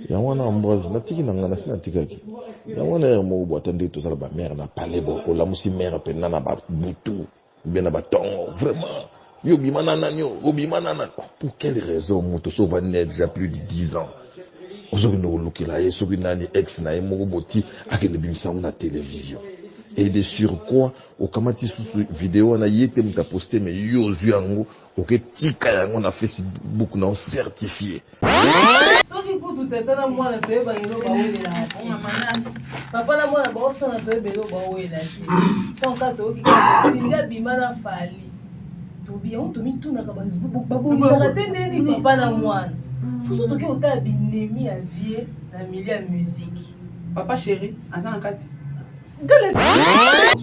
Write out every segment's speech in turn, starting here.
Ya wana Ambroise natiki nanga nasi natikaki. Ya wana ya mo boatande to sala ba mère na palais bo la musi mère pe nana ba butu bien na ba tongo vraiment. Yo bimana nanyo, obimana nan. Pour quelle raison moto so va déjà plus de 10 ans. Aujourd'hui nous lokela et soki nani ex na mo boti akende bimisa na télévision. Et de surcroît au kamati sous vidéo na yete muta poster mais yo zuango OK tika yango na Facebook na certifié. Soki kutu tetana mwana toyeba ino bawelela papa na mwana baosona toyeba ino bawela tonka toyoki singa bimana fali tobiya tomitunaka babongisaka te ndeni papa na mwana soso toki otala binemi ya vie na milie ya musike papa chéri aza na kati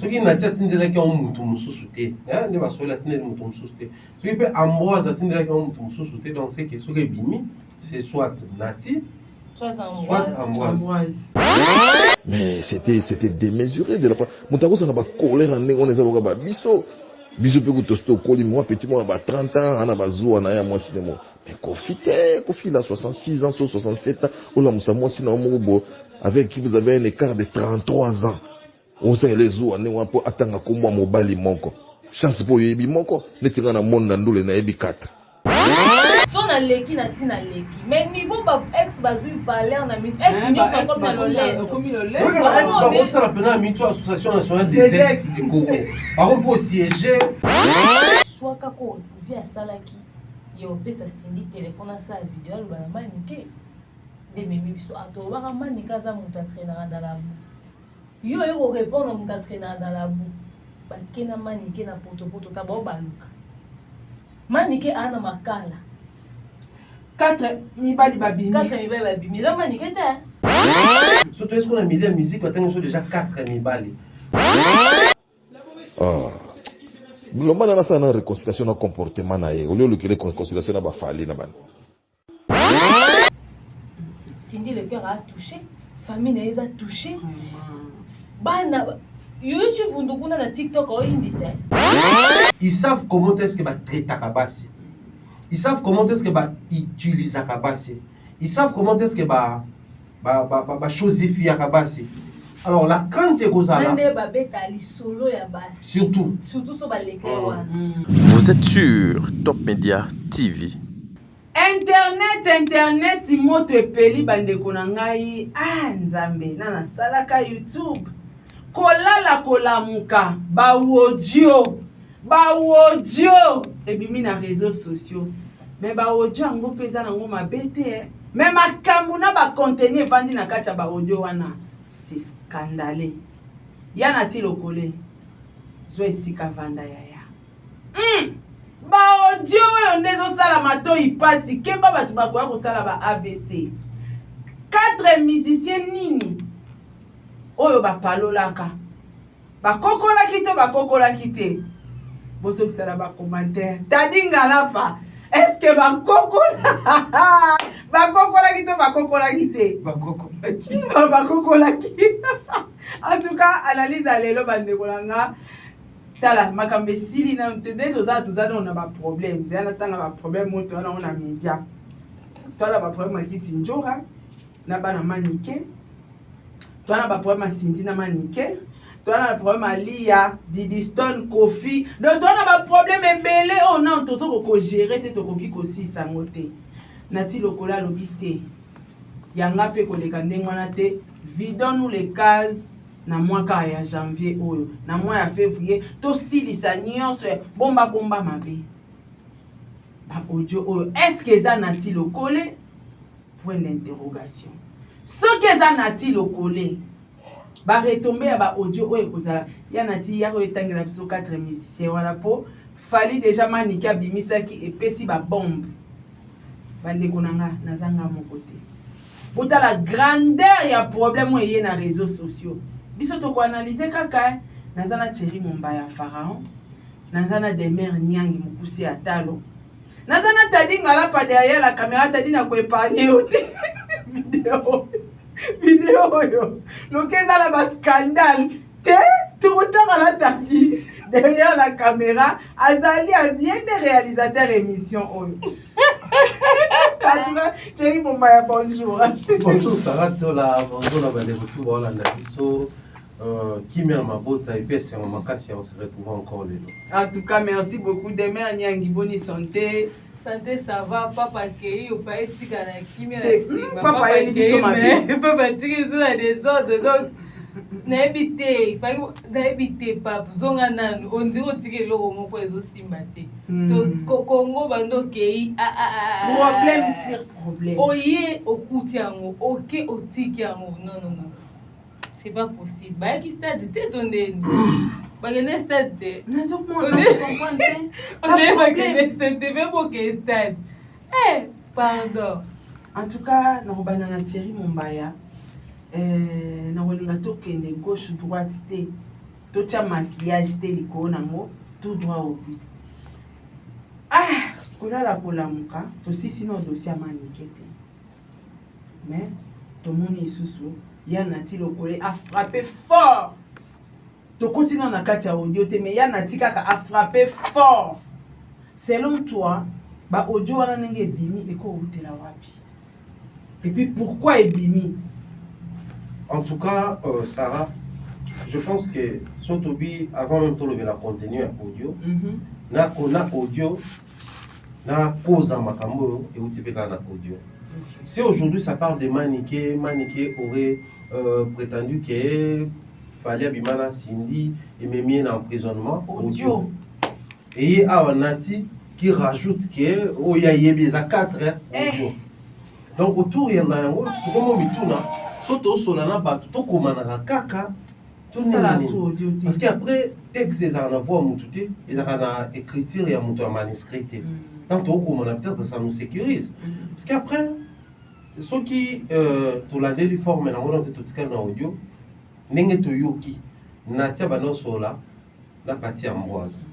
soki nati atindelaki yango motu mosusu te nde basoli atindeli motu mosusu te soki mpe Ambroise atindelaki yango motu mosusu te donc c'est que soki ebimi c'est soit Nati soit Ambroise. Mais c'était démesuré de la part. Moutako ça n'a pas colère en on est à ba biso pe kutosto koli moi petit moi ba 30 ans ana bazou ana ya moi cinéma. Mais Kofi là 66 ans 67 ans ou la musa moi cinéma mo avec qui vous avez un écart de 33 ans. On sait les ou ane wa po atanga ko moi mobali moko. Chance po yebi moko netinga na monde na ndule na yebi 4. Son a leki na si na leki mais niveau ba ex bazui valeur na mit ex ni so comme na lolendo comme le lait ex ba ça la pena mito association nationale des ex du Congo par contre pour siéger soit kako via salaki yo pesa sindi téléphone na sa vidéo lo ba manike de memi biso ato ba manika za muta traîner dans la boue yo ko répondre muta traîner dans la boue ba kena manike na poto ta ba baluka manike ana makala 4 mibali babimi za manike te surtout est-ce qu'on a mis la musique quand on déjà 4 mibali lomba na sana réconciliation na comportement na ye au lieu de réconciliation na ba fali na ban Cindy le cœur a touché famille na eza touché bana yochi vundukuna na TikTok o indise ils savent comment est-ce que va traiter kabasi ils savent comment est-ce que va utiliser kabasi ils savent comment est-ce que va chosifier kabasi. Alors la crainte est aux ala surtout so baleke wana. Vous êtes sur Top Media TV. Internet moto epeli bandeko na ngai nzambe na salaka YouTube kolala kolamuka ba audio ebimi na réseaux sociaux mais ba audio ngo pesa na ngo mabete mais makambu na ba contenu vandi na kati ya ba audio wana c'est scandaleux yana ti lokole zo esika vanda yaya ba audio oyo ndezo sala mato ipasi keba batu bakoya kosala ba AVC 4 musiciens nini oyo bapalolaka bakokolaki te bozokisala ba commentaire tadinga lapa est-ce que bakokolaki te en tout cas analyse à lelo bandeko langa tala makambe sili na ntende toza na ba problème zana tanga ba problème moto na ona media tala ba problème ki sinjora na bana manike tala ba problème sindi na manike tala ba problème alia Didiston Kofi donc tala ba problème ebele on a tozo ko gérer te to koki ko sisa ngote nati lokola lobité yanga pe ko leka ndengwana te vidons-nous les cases na mwaka ya janvier oyo na mois ya février to silisa nyonso bomba mabe ba audio oyo est-ce que ça nati lokole point d'interrogation ce que ça nati lokole ba retomber ya ba audio oyo kozala ya nati ya oyo tangela biso 4 musiciens wala po fali déjà manika bimisaki epesi ba bombe bandeko nanga nazanga moko te Bota la grandeur ya problème yé na réseaux sociaux. Biso to ko analyser kaka nazana Thierry Mombaya Pharaon, nazana Demer Nyangi Mukusi Atalo. Nazana tadinga la pa derrière la caméra tadina ko épargner vidéo yo. Lokeza la ba scandale. Tout autant la tadi derrière la caméra azali azien des réalisateurs émission oyo. En tout cas, Thierry Mombaya, bonjour. Bonjour Sarah Tola, bonjour la belle retour Hollande Bisso. Qui met ma botte et puis c'est mon cas si on se retrouve encore les deux. En tout cas, merci beaucoup. Demain, Nyangi, bonne santé. Santé, ça va, papa Kei, il fallait dire à la chimie. Papa, il est papa, tu sur la désordre. Donc, n'habitez, il fallait n'habiter pas. Zonganan, on dit au tigre l'eau, mon poids aussi maté. Congo, bando Kei, problème sur problème. Oye, au koutiango, ok, au tikiango. Non, non, non. C'est pas possible. Bah, qui stade, t'es ton nez. Bah, il y a un stade. On est pas qu'un stade, t'es même pas qu'un stade. Eh, pardon. En tout cas, nous avons Thierry Mombaya. Nous avons gauche, droite, tout le maquillage, tout droit au but. Ah, quand on a la mouka, tout sinon dossier à maniquer. Mais, tout le monde est sous-sous. Yanati Lokole a frappé fort. Tu continues dans la audio, mais Yanati a frappé fort. Selon toi, bah audio wana nenge ebimi et ko utela wapi. Et puis pourquoi ebimi? En tout cas, Sarah, je pense que Sotobi, avant même de lever la contenu audio, na audio, na cause en makambo et utipeka na audio. Si aujourd'hui ça parle de Maniké aurait prétendu qu'il fallait Bimana Cindy et Mémien en emprisonnement audio. Et il y a un Nati qui rajoute que il y a des 4 audio. Donc autour il y en a un autre, comment il tourne, surtout sur la nappe, tout comme un kaka, tout ça audio. Parce qu'après texte des en avoir moutouté, ils ont écriture et un manuscrit. Tant comme on a peut-être ça nous sécurise. Parce qu'après ceux qui tout la déliforme na on tout ce qu'on a audio n'engé to yoki natia bano sola na partie Ambroise.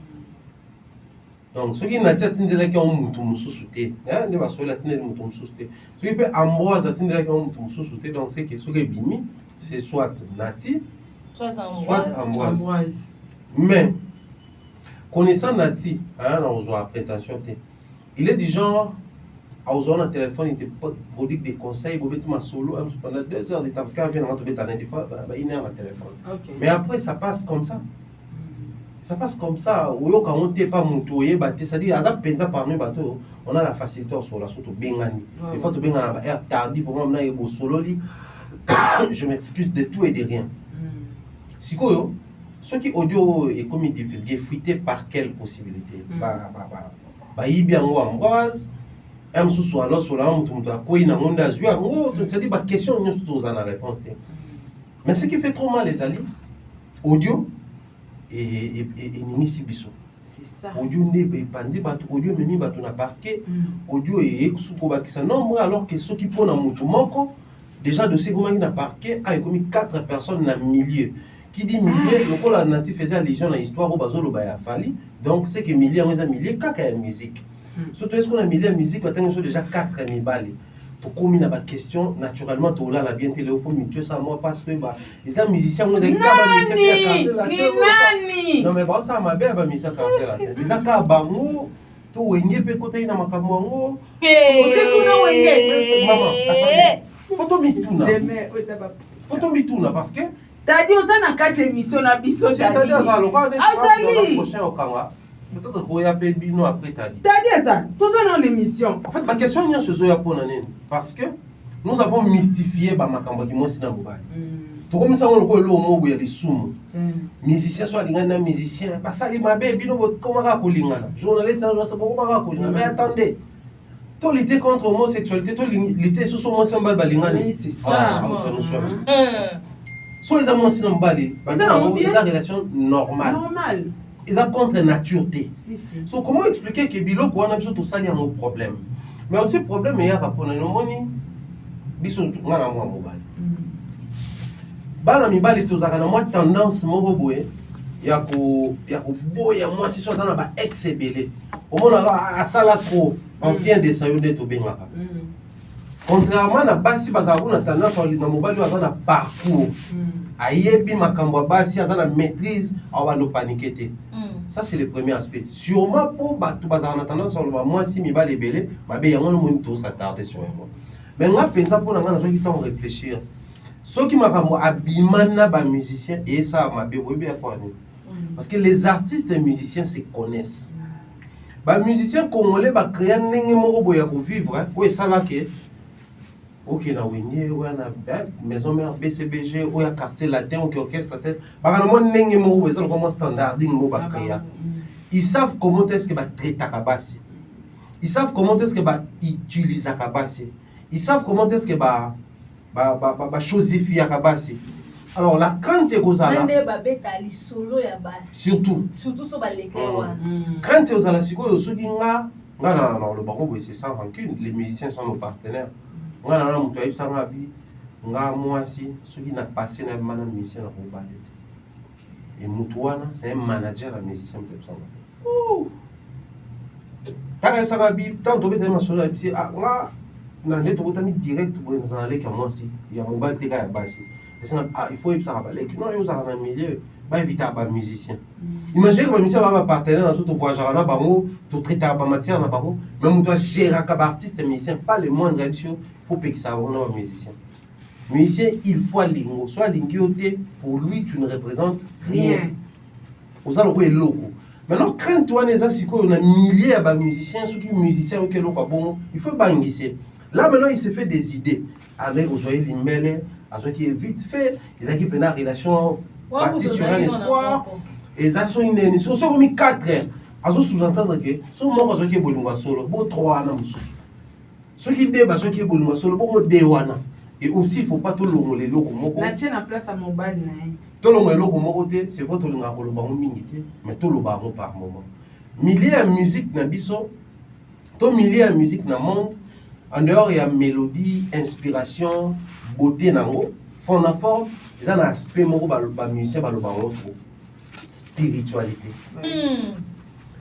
Donc ceux qui natia tindela ki on mutu mususuté hein ne ba sola tindela mutu mususuté ceux qui peut Ambroise tindela ki on mutu mususuté donc c'est que ceux qui bimi c'est soit Nati soit Ambroise. Mais connaissant Nati hein on a prétention il est du genre à un téléphone, il te produit des conseils, il ma solo pendant 2 heures de temps. Parce qu'elle vient de mettre des fois, il est à téléphone. Okay. Mais après, ça passe comme ça. Ça passe comme ça. Quand on n'est pas montoué, c'est-à-dire, on a la facilité sur la surtout Bengani. Des fois, tu Bengani, air tardif, on a un solo. Je m'excuse de tout et de rien. Si quoi, ceux qui audio est comme il divulgué, fuité par quelle possibilité? Il y a Ambroise. Sur la c'est-à-dire la question nous a la réponse. Mais ce qui fait trop mal les alliés, audio et Nimisibiso. C'est ça. Audio n'est pas dit, audio même pas ton parquet, audio et sous non alors que ceux qui prennent un mouton manquant, déjà de ces moments qui n'a parquet a commis 4 personnes dans le milieu. Qui dit milieu, le col a natif faisait allusion à l'histoire au bazolo baya fali, donc c'est que milieu on a milieu caca musique. Surtout est-ce qu'on a mis la musique, on a déjà 4 000 balles. Pour qu'on ait une question, naturellement, tu as la bien téléphone, mais tu sais, moi, parce que les musiciens, on a des non, mais bon, ça m'a bien mis ça quand les akabango, tu as un peu côté dans ma camongo. Photo mituna. Photo mituna parce que. T'as dit aux ans à 4 émissions à Bisso. C'est-à-dire, ça, le prochain au Kanga. Peut-être qu'on y a perdu nous après t'as dit. T'as dit ça, tout ça dans l'émission. En fait, ma question est ce soir pour l'année. Parce que nous avons mystifié ma campagne qui m'a dit dans Bobali. Tout comme ça, on le voit le mot où il y a des soums. Musicien soit l'ingana musicien. Pas ça, il m'a bien dit comment racolingana. Journaliste, on ne sait pas comment racolingana. Mais attendez. Toi, lutter contre l'homosexualité, toi, lutter sur son mot balingana. Oui, c'est ça. Soit ils ont aussi dans Bali. Ils ont une relation normale. Normal. Ils ont contre nature. Si. So, comment expliquer que Bilo, quoi, on a besoin de ça, il y a un problème. Mais aussi, le problème, il y a un problème. Il y a un problème. Bana mibali tozaka na mwa tendance moko boye ya ko boya moi si so sana ba ex-ebele omona asala ko ancien dessin yo nde to bengaka contrairement na basi bazaka na tendance na mobali azana parcours ayebi makambo basi azana maîtrise awano paniquer te Ça, c'est le premier aspect. Sûrement, pour tout bazar en attendant, sur le moi, si mi va les belé, ma bé, on monito s'attarder sur moi. Mais moi, pensant pour la main, qui réfléchir. Ce qui m'a fait abimana ba musicien et ça m'a bé, oui bien quoi. Parce que les artistes et musiciens se connaissent. Ba musicien congolais ba créer n'engue moko boya ko vivre, oui ça là que OK na wenye, ouais na maison mère BCBG, ou ya quartier latin, ou orchestre latin. Ba kana mo n'engue moko boya ça comme standarding mo ba créer. Ils savent comment est-ce que ba traiter kabasi. Ils savent comment est-ce que ba utiliser kabasi. Ils savent comment est-ce que ba chosifier kabasi. Alors la crainte est aux ala. Surtout sur balekwa. Crainte aux ala siko yo soki nga na le bango c'est sans rancune, les musiciens sont nos partenaires. Nga na muto ayibisa nga bi nga mwasi soki na passé na mana musicien na ko balete. Et Moutouana, c'est un manager à musicien de ça. Quand ça va bien, tant que tu es sur la vie, ah, là, tu as mis direct pour nous aller comme moi si. Il y a mon bal de gars à base. Il faut que ça va aller. Non, il y a un milieu, va éviter à musicien. Imaginez que le musicien va partenaire dans tout voyage là, bango, tout traiter à matière là, bango. Même toi gérer comme artiste et musicien, pas le moindre option. Il faut que ça va un musicien. Musicien, il faut lingo. Soit lingioté, pour lui, tu ne représentes rien. Aux allo est loco. Maintenant, quand tu as des asiko, on a milliers de musiciens, ceux qui sont musiciens, il faut banguisser. Là, maintenant, il se fait des idées. Avec aux oreilles l'imbelle, à ceux qui est vite fait, ils ont une relation, partie sur un espoir. Et ça, sont une sont comme 4 heures. À ce sous-entendre que, ceux qui sont solo, bon 3 ans. Ceux qui débattent, ceux qui sont solo, bon 2 ans. Et aussi, il ne faut pas tout le monde les locaux. La tienne en place à mon bal. Tout le monde est locaux, c'est votre langue, mais tout le monde par moment. Milliers de musique dans biso, tout milliers de musique dans le monde, en dehors il y a mélodie, inspiration, beauté nango, fond en forme, ils ont un aspect moko ba musicien ba spiritualité.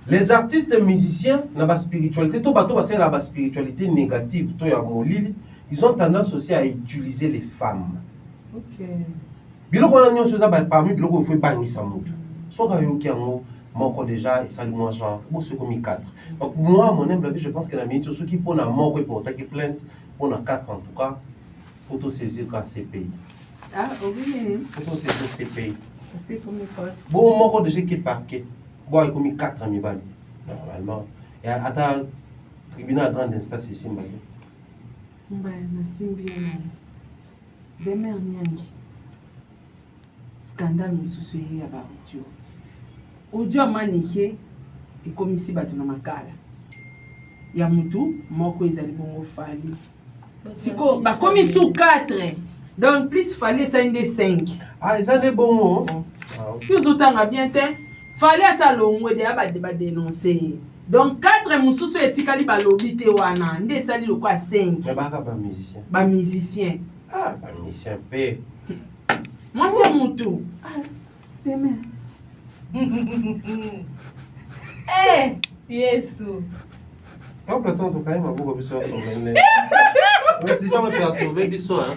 Les artistes musiciens na ba spiritualité, to bato ba c'est la spiritualité négative, to ya molili. Ils ont tendance aussi à utiliser les femmes. Ok. Biloko na nyonso za ba parmi biloko faut bangisa mutu. Soit yo ki yango moko déjà et ça lui moins genre bon c'est comme 4. Donc moi mon humble avis je pense que la minute ceux qui pour na moko et pour attaquer plainte pour na 4 en tout cas faut saisir quand CPI. Ah oui. Faut saisir CPI. Parce que comme les bon moko déjà qui parquet. Bon il comme 4 en mibali. Normalement et à ta tribunal grande instance ici mbali. Na simbi na demer nyangi scandale mususu ya ba audio manike ekomisi bato na makala ya mutu moko ezali bongo fali siko bakomi sous 4 donc plus fali ça inde 5 ah ils ont des bons plus otanga bien te fali asa longwe de ba dénoncer. Donc 4 mususu etikali balobi te wana nde sali loko a 5. Mais baka ba musicien. Ba musicien. Ah, ba musicien pe. Moi c'est mutu. Ah, demain. Eh, Yesu. Non, Platon to quand même beaucoup biso ya problème. Mais si jamais peut trouver biso hein.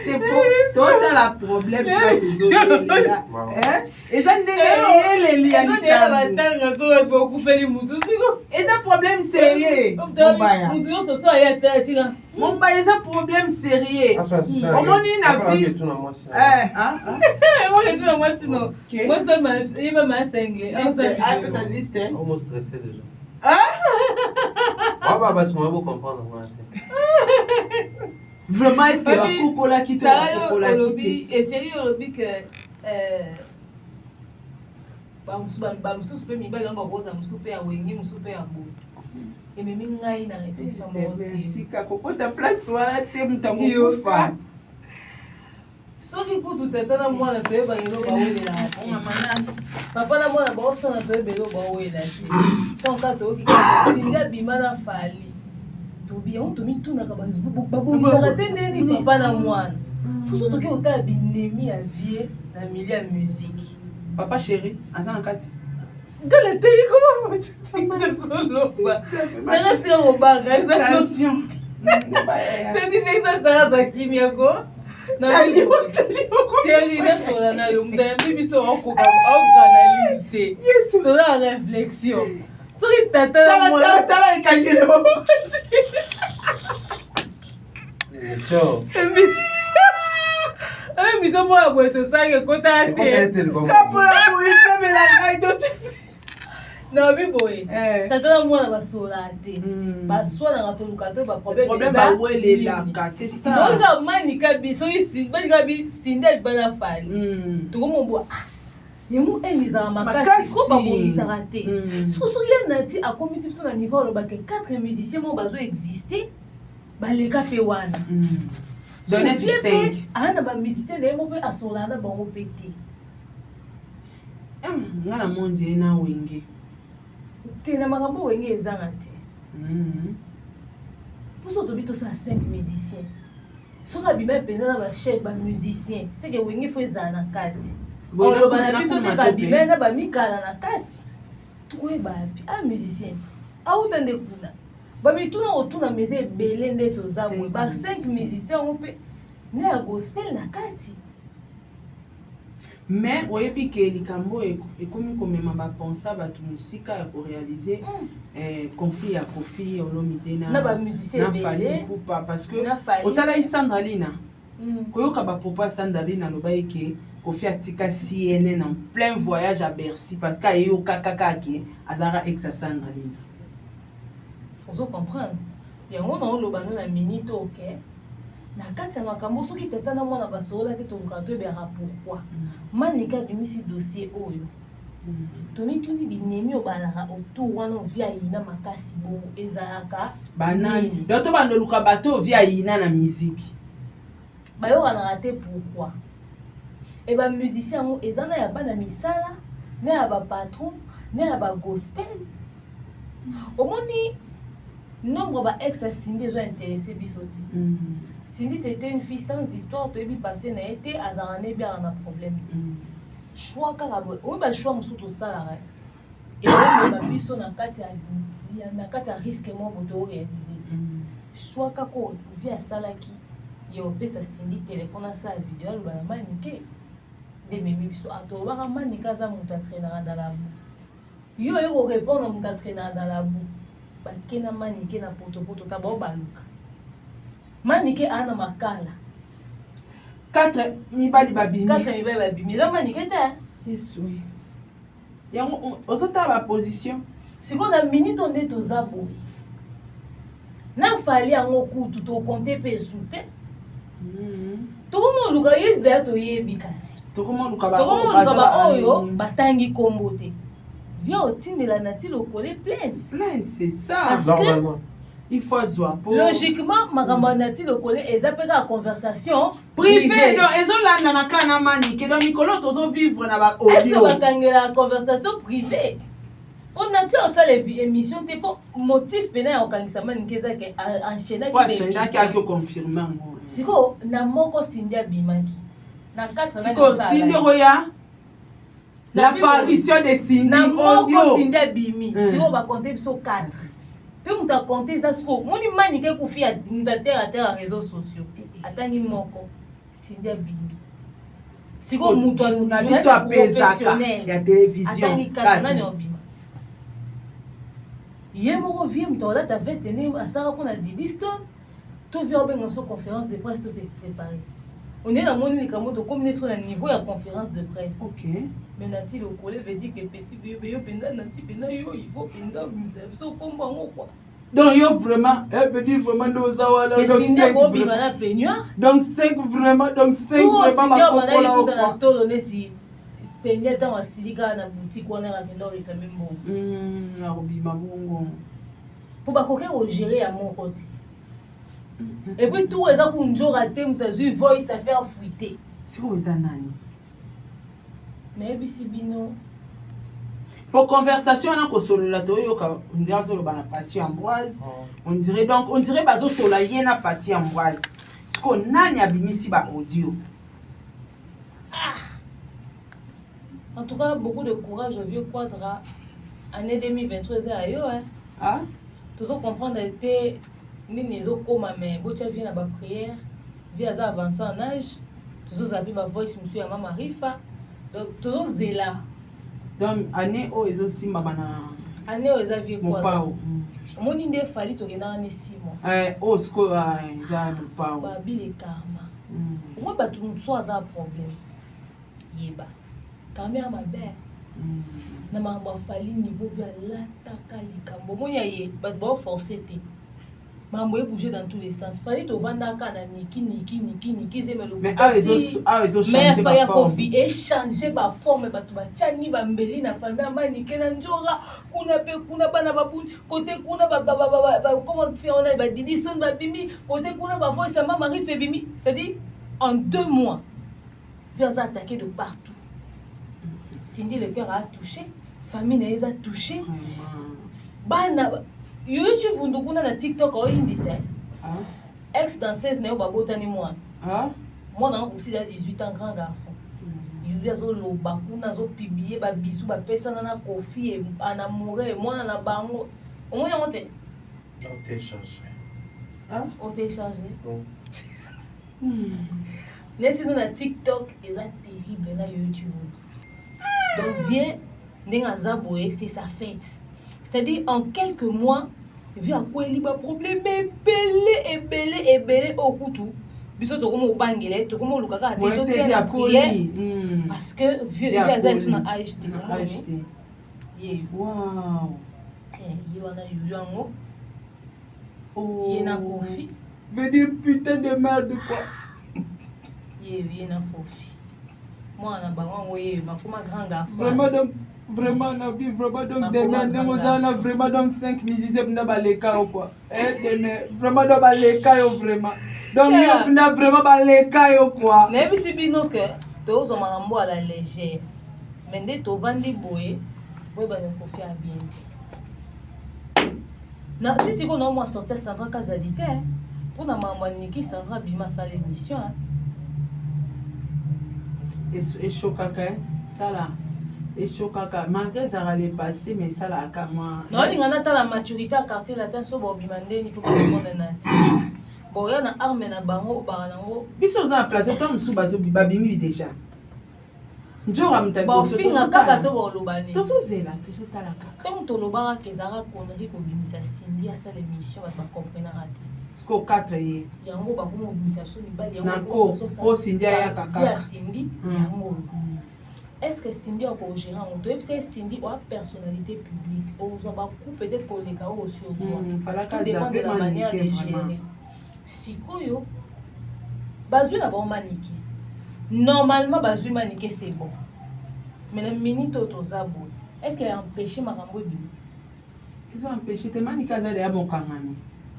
C'est pour toi la problème que ces autres là. Hein? Et ça les liens. Ça batanga so beaucoup fait mutu siko. Et ça problème sérieux. Mutu yo so ya tira. Mon ba ça problème sérieux. Au moins une fille. Moi je dis moi sinon. Moi ça m'a il va m'a cinglé. Ça liste. On m'a stressé déjà. Ah bah parce que moi vous comprendre moi. Vraiment, est-ce que la coupe qui te la lobby et Thierry lobby que bamusu super mi bala ngoboza musupe ya wengi musupe ya bo et même ngai na réflexion monti tika kokota place wala te mutango kufa soki kutu tata na mwana toyeba ino bawelela papa na mwana baosona toyebelo bawela te tonka toyoki singa bima na fali tobi on tomi tunaka babongisaka te ndeni papa na mwana soso toki otala binemi ya vie na milieu ya musique papa chéri aza na kati ngala te koma motindesoloba saka tira kobanga attention tedi pesa saka za kimia ko Thierry nasola na yo mudayambi biso okoanalyse te toza na réflexion soki tata na mwana ekangele biso mwana boye tosaki ekota te kapola boyisabela ngai totese nabi boye tata na mwana basola te baswanaka toluka to baproblemewelelaka tokoka manika biso manika bisinde libana fali tokomobwa yemu emizaka makasi ko babongisaka te soki ye nati akomisi biso na niveau alobaka 4 musiciens moko bazoexiste baleka mpe wana aa na bamusicien na ye mo mpe asolaka na bango mpe te nga na monde na wenge te na makambo wenge ezanga te mposo tobi tosala 5 musiciens soki abima mpenza na bachef bamusicien seke wenge fo ezala na kati oloba na biso te kabima na bamikala na kati tokoyeba yapi amusicien ti auta nde kuna bamituna kotuna meza ebele nde toza boye ba 5 musiciens yango mpe na ya gospel na kati mais oyebi ke likambo ekomi komema bapensa bato mosika ya korealize conflit ya Kofi Olomide na bamusicien ebele pupa parce que otala Sandra Lina koyoka bapropo ya Sandra Lina aloba eke Kofi atika CNN en plein voyage à Bercy parce que ayeyoka kaka ake azalaka ex ya Sandra Lina ozo comprendre yango na oloba no na minute oke na kati ya makambo soki tata na mwana basola te toluka toyebaka pourquoi manika abimisi dossier oyo tomituni binemi obalaka autour wana ovi ayina makasi bongo ezalaka banani donc to bandoluka bato ovi ayina na miziki bayokanaka te pourquoi e bamusicien yango eza na ya bana misala na ya bapatron na ya bagospel omoni nombre ba ex à Cindy ont intéressé bisoté. Cindy c'était une fille sans histoire, tu es passé na été azarane bien un problème. Choix carabo, on va choix musu to sala. Et on va biso na kati ya risque mo boto réaliser. Choix kako via salaki yo pesa Cindy téléphone sa vidéo le ba manike de memi biso ato ba manika za muta traîner dans la boue. Yo répondre muta traîner dans la boue. Bakena manike na poto tabo baluka manike ana makala 4 mibali babimi za manike te yesu yango ozota ba position siko na minute onde tozabo na fali yango kutu to compter pe soute tokomoluka ye da to yebi kasi tokomoluka ba oyo batangi kombo te via otindela nati lokole plainte c'est ça parce normalement il faut voir logiquement makambo nati lokole eza pe ka conversation privée non ezolanda na kana mani ke do mikolo tozo vivre na ba audio est-ce bakangela conversation privée on a dit ça les émissions te po motif pena ya okangisa mani keza ke enchaîner ki a confirmer siko na moko Cindy abimaki na 4 siko Cindy roya l'apparition de Cindy na moko Cindy abimi siko ba compter biso 4 pe muta compter ça siko moni mani ke kufia muta terre réseaux sociaux atangi moko Cindy abimi siko muto journaliste professionnel ya télévision atangi 4 nani obima ye moko vie muta olata veste ne asaka pona Didiston to vient au bengo conférence de presse tout s'est préparé. On est dans mon likambo to comme sur le niveau de conférence de presse. OK. Mais nati le collègue veut dire que petit bébé yo penda nati penda yo il faut penda so komba ngo quoi. Donc yo vraiment elle veut dire vraiment nos awala donc Cindy go bi mala peignoir. Donc 5 vraiment donc 5 vraiment ma kokola ko na tolo neti peignoir dans silika na boutique on a kendo ka membo. Na robi mabongo. Pour ba koke o gérer à mon côté. Et puis tout ça pour un jour à thème t'as vu voice à faire fuiter c'est où ça nani na bisi bino faut conversation na ko solo la to yo ka on dirait solo bana partie Ambroise on dirait bazo solo yena partie Ambroise ce qu'on nani abimisi ba audio en tout cas beaucoup de courage au vieux Quadra année 2023 ayo ah tous comprendre était nini ezokoma mais botia vie na ba prière vie aza avancé en âge tozozabi bavoice mosusu ya mama rifa donc tozozela donc année oyo ezosimbama na année oyo eza vie mopao omoni nde efali tokendaka ne 6 mois oyo sikoyo eza mopao babile karma omoi bato mosusu aza problème yeba karma ya mabe na makambo afali niveau vi alataka likambo omoni aye bato baoforce te makambo ebouge dans tous les sens fali tovandaka na niki zemelomefa ya kofi echange baforme bato batiani bambeli na fami ya manike na nzora kuna mpe kuna bana babuni kote kuna comment badidison babimi kote kuna bavoice ya mama rife ebimi c'est-à-dire en 2 mois vi aza attaqué de partout Cindy le cœur a touché famille na eza touché bana yoichi vundukuna na TikTok oindise ex danseuse na yo babotani mwana mwana aussi il a 18 ans grand garçon yuvi azoloba kuna azopublie babisu bapesana na kofi en amoureux mwana na bango omoi yango te otécharge lesino na TikTok eza terrible na yoichi vundu donc viens ndenge aza boye c'est sa fête. C'est-à-dire, en quelques mois, vu à quoi il y a un problème ébélé au couteau. Biso to komo bangele, to komo lukaka ate to tia la prière parce que vieux il y a ça sur na acheté. Wow. Il y en a eu yango. Il y en a Kofi. Veut dire putain de merde quoi. Il y en a Kofi. Moi na bango oye makoma grand garçon. Vraiment donc vraiment na bi vraiment donc demain nous on a vraiment donc 5 musiciens na baleka ou quoi demain vraiment do baleka yo vraiment donc yo na vraiment baleka yo quoi na bisi bino que tozo makambo à la légère mais nde to vandi boye boye ba ko faire bien na si ko na moi sortir Sandra Kazadite pour na maman Niki Sandra bima sa l'émission et chokaka ça là et chokaka malgré ça va les passer mais ça là comme non il y a la maturité à quartier latin so bo bimandeni pour monde nati bon ya na arme na bango ba nango biso za plateau tom sou bazo babimi déjà njora mutaki ba finga kaka to bo lobani to so zela to so tala kaka donc to lobara kezara connerie ko bimisa Cindy à sa l'émission ba comprendre raté sko 4 ye yango ba ko bimisa so mibali yango ko Cindy ya kaka ya Cindy yango. Est-ce que Cindy a encore géré en auto? C'est Cindy ou a personnalité publique? Ou ça va couper peut-être pour les cas aussi au soir. Tout dépend de la manière de gérer. Si quoi Bazou n'a pas maniqué. Normalement Bazou maniqué c'est bon. Mais la minute au zabo. Est-ce qu'elle a empêché Marambo Bibi? Ils ont empêché te maniqué à d'aller à mon camani.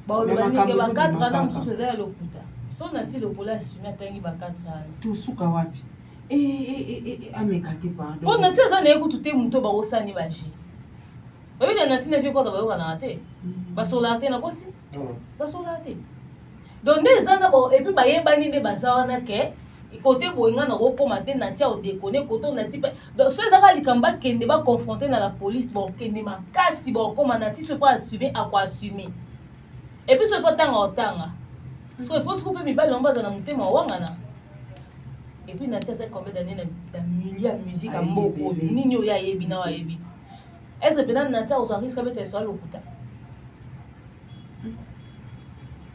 Bon le maniqué ba 4 ans sous ces le puta. Son a-t-il le polaire assumé tangi ba 4 ans. Tout souka wapi. Amekate pardon. Bon nati ça na ekutu te muto ba osani ba ji. Ba bika nati na fiko ba yoka na te. Ba sola te na kosi. Ba sola te. Donc des ans ba et puis ba yeba ni de baza wana ke côté boinga na kokoma te na tia o déconner côté na ti donc ceux ça likamba kende ba confronter na la police ba kende makasi ba koma na ti se faut assumer à quoi assumer. Et puis se faut tanga otanga. Parce que il faut se couper mi ba lomba za na mutema wanga na. Et puis Natia c'est combien d'années dans milieu de musique à Moko nini oya yebi na wa yebi est-ce que peut-être Natia on risque avec tes soins lokuta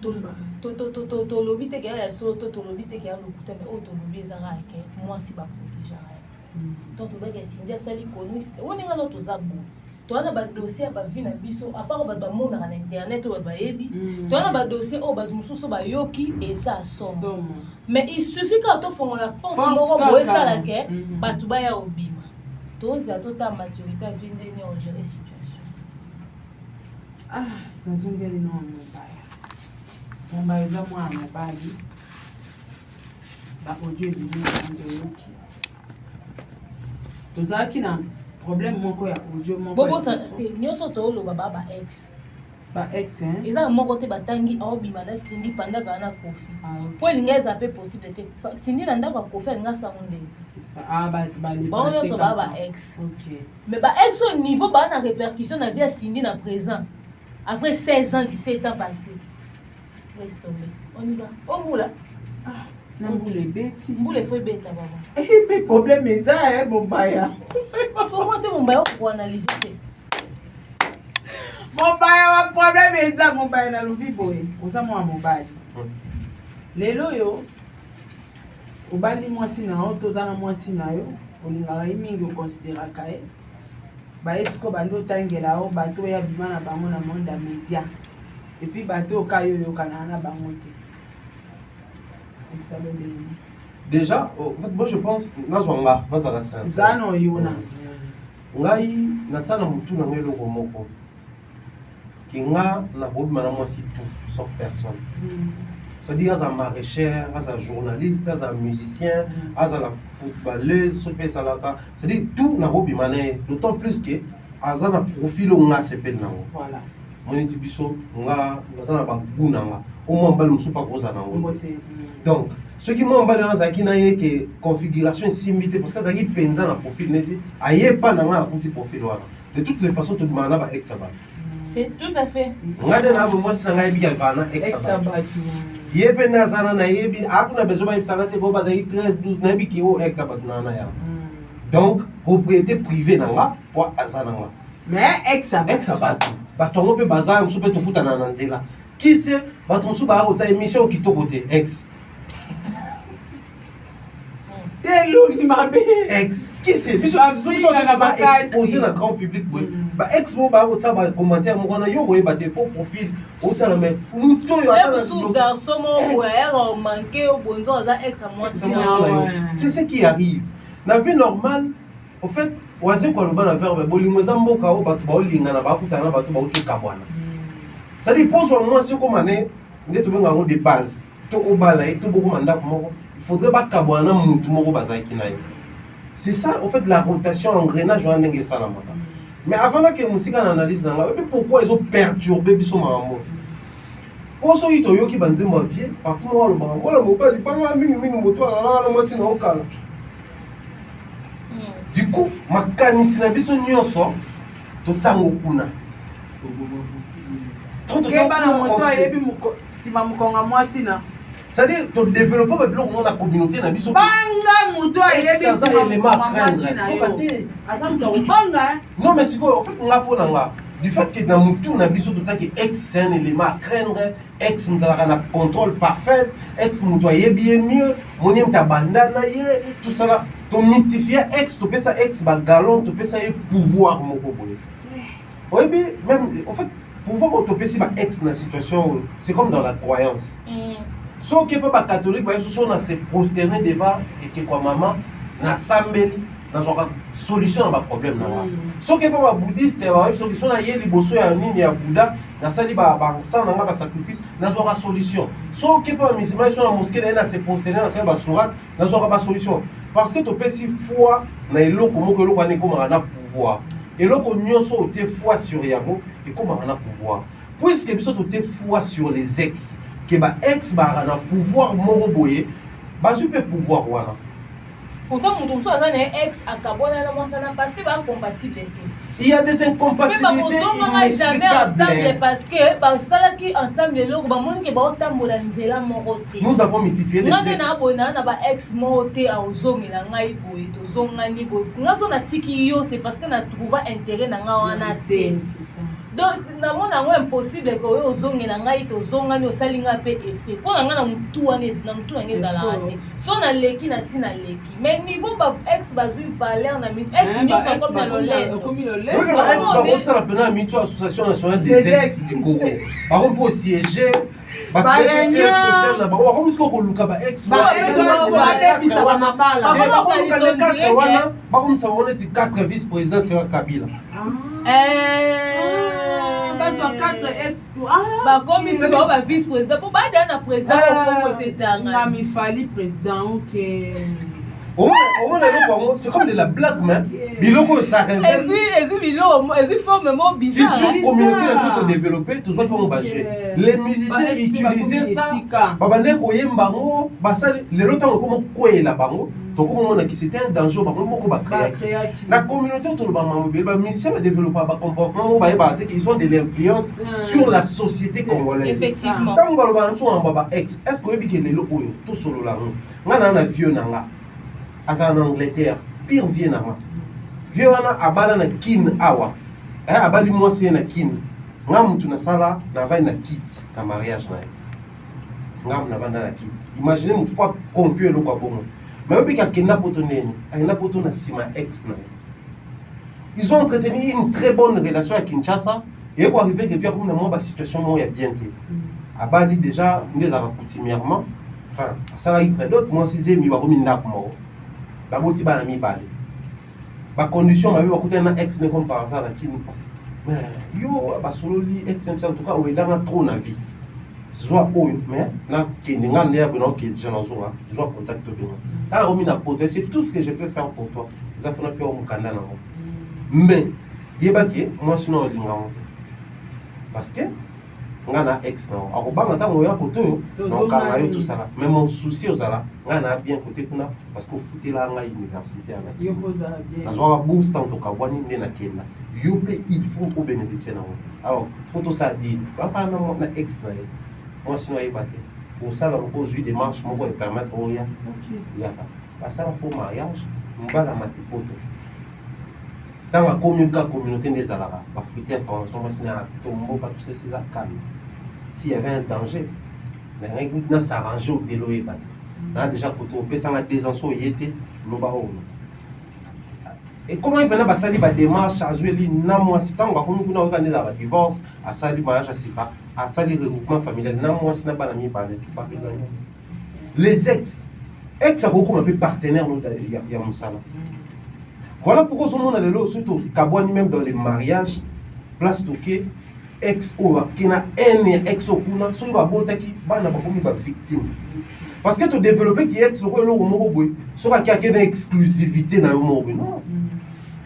to lobi te ya so to lobi te ya lokuta mais auto lobi ezara ke moi si ba protéger donc to ba ke Cindy sali konu on nga no to zabu to ana ba dossier ba vie na biso à part ba monde na internet ou ba yebi to ana ba dossier o ba mususu ba yoki et ça somme mais il suffit quand tu fais la porte moko boye ça la ke batu ba ya obima to za to ta maturité vinde ni on gérer situation nazongeli no mobaya mobaya za mwana mobali ba audio ezili na yoki tozalaki na problème moko ya audio moko bobo ça te nyoso to lo baba ex ba ex hein eza moko te batangi obima na Cindy pendant kana Kofi po lingeza pe possible te Cindy na ndako Kofi nga samunde c'est ça ba les bon nyoso baba ex OK mais ba ex au niveau ba na répercussion na vie Cindy na présent après 16 ans 17 ans passés laisse tomber on y va on moula Namboule beti. Mbule faut beta baba. Mais problème est ça, hein, Mobaya. Pour moi, mon bayo pour analyser. Mobaya, problème est ça, Mobaya na lubi boy. Oza moi Mobaya. Lelo yo. Obali mwasi na yo, tozana mwasi na yo. Olingaka ye mingi okonsideraka ye. Baesiko bando otangela yo bato ya bima na bango na monde ya média. Et puis bato oka yo yokana na bango te. Déjà, en fait, moi je pense que nazwanga nazala sincère. Zano yona. Ngai natsana mutu na ngelo komoko. Ki nga na bobima na mwasi tout sauf personne. C'est-à-dire à maraîchère, à journaliste, à musicien, à la footballeuse, c'est-à-dire tout n'a pas bien. D'autant plus que à un profil on a CP nango. Voilà. Mon étibiso on a na ba bunanga. Au moins bal musu pas koza nango. Donc ce qui m'embête dans ça qui n'a que configuration simité parce que ça qui penza na profil neti aye pas na nga petit profil wana. De toutes les façons tout mana ba ex ba. C'est tout à fait. Ngade na moi si nga yebi kana ex ba. Yebe na zana na yebi akuna besoin ba ibsana te bo ba 13 12 na bi ki o ex ba na ya. Donc propriété privée nanga pour azana nga. Mais ex ba batongo pe bazar musu pe tokuta na nzela. Qui c'est bato musu ba ota émission qui to côté ex. Telo ni mabe. Ex qui c'est biso exposé na grand public boy. Ba ex mo ba ota ba commentaire mo na yo boy ba te faux profil ota na mais muto yo ata na sous garçon mo ouais manqué au bonzo za ex à moi c'est ce qui arrive. Na vie normale en fait oaze kwa loba na verbe bolingo za mboka o bato ba olinga na ba kutana bato ba otuka bwana. Ça dit pose moi c'est comme année ndeto benga ngo de base to obala et to beaucoup mandat moko il faudrait pas kabwana mutu moko bazaki na yo. C'est ça en fait la rotation engrenage wa ndenge sala maka. Mais avant que musika na analyse nanga et pourquoi ils ont perturbé biso mambo. Poso ito yoki banzemba vie parti mo lo bango wala mobali panga mingi moto ala na mwasi na okala. Du coup makanisi na biso nyonso to tango kuna. C'est-à-dire, tu développes la communauté dans non, mais c'est quoi? En fait, on a du fait que dans tout ex c'est un élément à craindre, ex n'a contrôle parfait, ex est bien mieux, mon aime ta bandana, tout ça là, tu mystifies ex, tu fais ça ex, galon, tu fais ça pouvoir, mon copain. Oui, même, en fait, pouvoir autoper si ex dans la situation, c'est comme dans la croyance. Si on n'est pas catholique, on a se prosterner devant et que quoi maman, na sambeli, dans une solution à problème. Si on n'est pas bouddhiste, on a yé liboso ya nini ya Bouddha, na sali ba sang na ba sacrifice, na une solution. Si on n'est pas musulman, on a mosquée na se prosterner na sali ba sourate, na une solution. Parce que tu peux si foi na eloko moko eloko ane comme na pouvoir. Et là, on a foi sur Yamo et comment on a pouvoir. Puisque nous avons foi sur les ex, que les ex ont un pouvoir moroboye, ils ont pouvoir. Voilà. Pourtant, nous sommes ex à Kabona, parce que c'est compatible. Il y a des incompatibilités. Mais nous ne sommes jamais ensemble parce que nous avons mystifié les ex. C'est parce que nous trouvons intérêt dans donc c'est impossible que vous zonge na ngai to zonga ni osalinga pe effet pour nga na mutu wana ezala ate so na leki na sina leki mais niveau ba ex bazui valeur na mi ex ni so comme na lolendo comme le ex ba ça la pena mi association nationale des ex du Congo par contre pour siéger ba réunion sociale na ba comme ce ko luka ba ex ba comme ça on est 4 vice-présidents sur Kabila comme si on vice-président pour pas d'un président au Congo il fallait président c'est comme de la blague mais biloko ça révèle forme bizarre si communauté la développer tout ça qui vont baser les musiciens utilisaient ça babane koyemba ngo basali lelo tango comme koyela bango c'était un danger la communauté autour de les musiciens développent un comportement ils ont de l'influence sur la société congolaise. Effectivement. Quand on va ex, est-ce que vous avez dit tout solo là? On a un vieux nanga, en Angleterre, pire vieux nanga. Vieux nanga abala na kin awa, abali moi c'est na kin. Ngam tu na sala na vai na kit, na mariage na. Ngam na vanda na kit. Imaginez mon pas convié le quoi bon. Mais depuis qu'il n'a pas tourné, il n'a pas tourné sima ex na. Ils ont entretenu une très bonne relation avec Kinshasa et pour arriver que via comme la situation moi bien été. À Bali déjà nous les avons coutumièrement, enfin ça là il prend d'autres moi si mi va comme une date moi. Ba boti ba na mi Bali. Ba condition ma va coûter un ex ne comme par ça là qui mais yo ba solo li ex en tout cas on est dans trop na vie. Soit haut mais là qui n'enga n'er bon que je n'en soit soit contact bien. Là on na pote c'est tout ce que je peux faire pour toi. Ça faut na peur mon canal là. Mais débaki moi sinon linga parce que ngana ex na akobanga tango ya koto donc kanga yo tout ça là mais mon souci aux ala ngana bien côté kuna parce que fouté la nga université à la yo posa bien azwa bourse tant ka bwani ndena kenda yo pe il faut pour bénéficier na alors photo ça dit papa na ex na moi sinon y baté pour ça là on pose une démarche mon pour permettre au ya OK ya parce que faux mariage mbala matipoto. Dans la communauté des Alara, la fuite information, tombeau, parce que c'est ça calme. S'il y avait un danger, les gens s'arranger au déloé. Là, déjà, quand on peut s'en des enseaux, il était le barreau. Et comment il venait à salir la démarche, à jouer l'inamois, si tant qu'on a organisé un divorce, à salir mariage à Sipa, à salir le regroupement familial, n'amois, ce n'est pas l'ami par les ex, a beaucoup un peu partenaire, il y a un salaire. Voilà pourquoi ce monde a le surtout Kabouani même dans les mariages, place toquée, ex ou qui n'a un ex au kuna, soit il va botter qui va n'a pas commis la victime. Parce que tu développes qui ex le roi le mot soit qui a une exclusivité dans le mot non.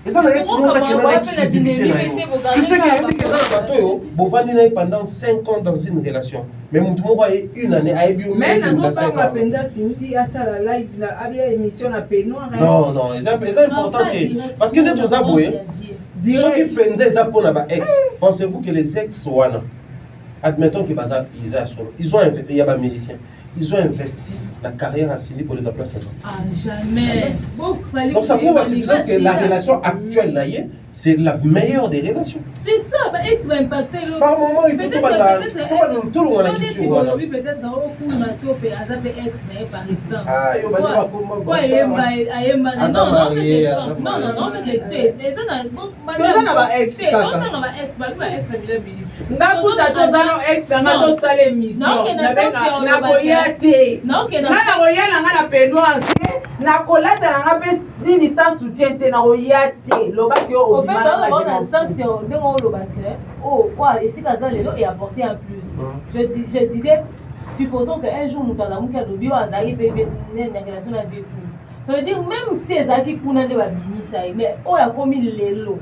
Et ça la ex monde qui a une exclusivité dans le mot. Tu sais que dans le bateau, Bovandi n'a pendant 5 ans dans une relation. Mais mon tour a une année à Ebio. Mais nous avons pas pendant si à ça la live la avait émission à Péno. Non, c'est important que parce que nous tous aboués. Ceux qui pensaient ça pour la ex, pensez-vous que les ex sont là? Admettons que ils ont investi, il y a des musiciens, ils ont investi la carrière à Sili pour les placer. Ah, jamais. Donc ça prouve à suffisance que la relation actuelle, c'est la meilleure des relations. C'est ça, ex va impacter l'autre. Par moment, il faut tout le monde a quitté. Peut-être dans le coup, Matope, Azapé ex, par exemple. Ah, il va dire quoi, Ayemba, non, mais c'était. Les gens n'ont ex, et apporter un plus. Je disais, supposons qu'un jour nous avons un bio à Zari, une relation avec vous. Ça veut dire même si les acquis pour nous mais on a commis les lots.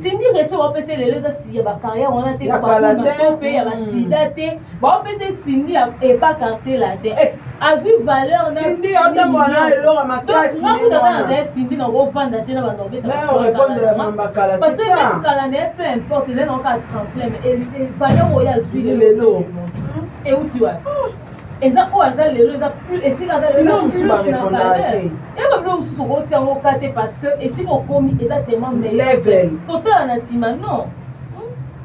Si nous restons à passer les lots, il y a ma carrière, on a été pas mal il y a ma sidaté, bon passer Cindy et pas quartier la tête. A vu valeur na Cindy on a voilà alors ma classe. Non vous avez Cindy dans vos fans d'attendre dans notre parce que même quand on est peu importe les gens ont qu'à trembler mais valeur où il y a suivi les lots. Et où tu vas? Et ça, oh, ça, les lois, plus, et si ça, les lois, plus, na valeur. Et même l'homme sous son tient au côté parce que, et si on commis exactement meilleur. Total Anassima, non.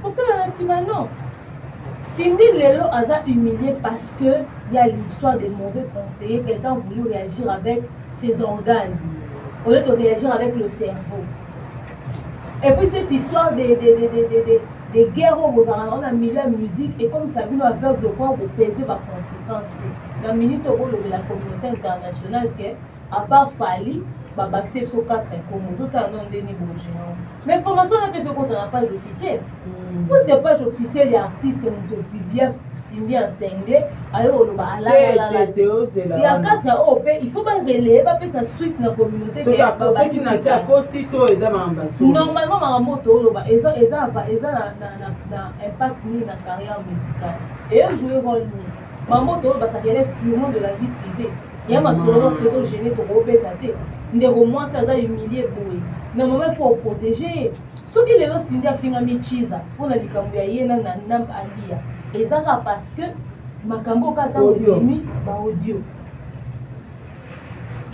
Total Anassima, non. Cindy Lelo a humilié parce que il y a l'histoire des mauvais conseillers. Quelqu'un a voulu réagir avec ses organes, au lieu de réagir avec le cerveau. Et puis cette histoire des guerres où on a mis la musique et comme ça vient avec de quoi vous peser par conséquence. La minute où la communauté internationale qui à part Fali, bah accepte sur 4 comme tout un nom Denis Bourgeon. Mais l'information n'a pas fait contre la page officielle. Pour cette page officielle, les artistes ont bien signé en cinglé. Alors on va là. Il y a 4 OP, il faut pas relayer, pas faire sa suite dans la communauté. Normalement, ma moto, ils ont un impact dans la carrière musicale. Et eux jouent rôle. Ma moto, ça relève purement de la vie privée. Il y a ma solo qui est gêné pour obéter. Ndeko moi ça a humilié boy. Normalement il faut protéger. Ce qui les gens Cindy finga michiza pour na likambo ya yena na nam alia. Ezaka parce que makambo kata obimi ba audio.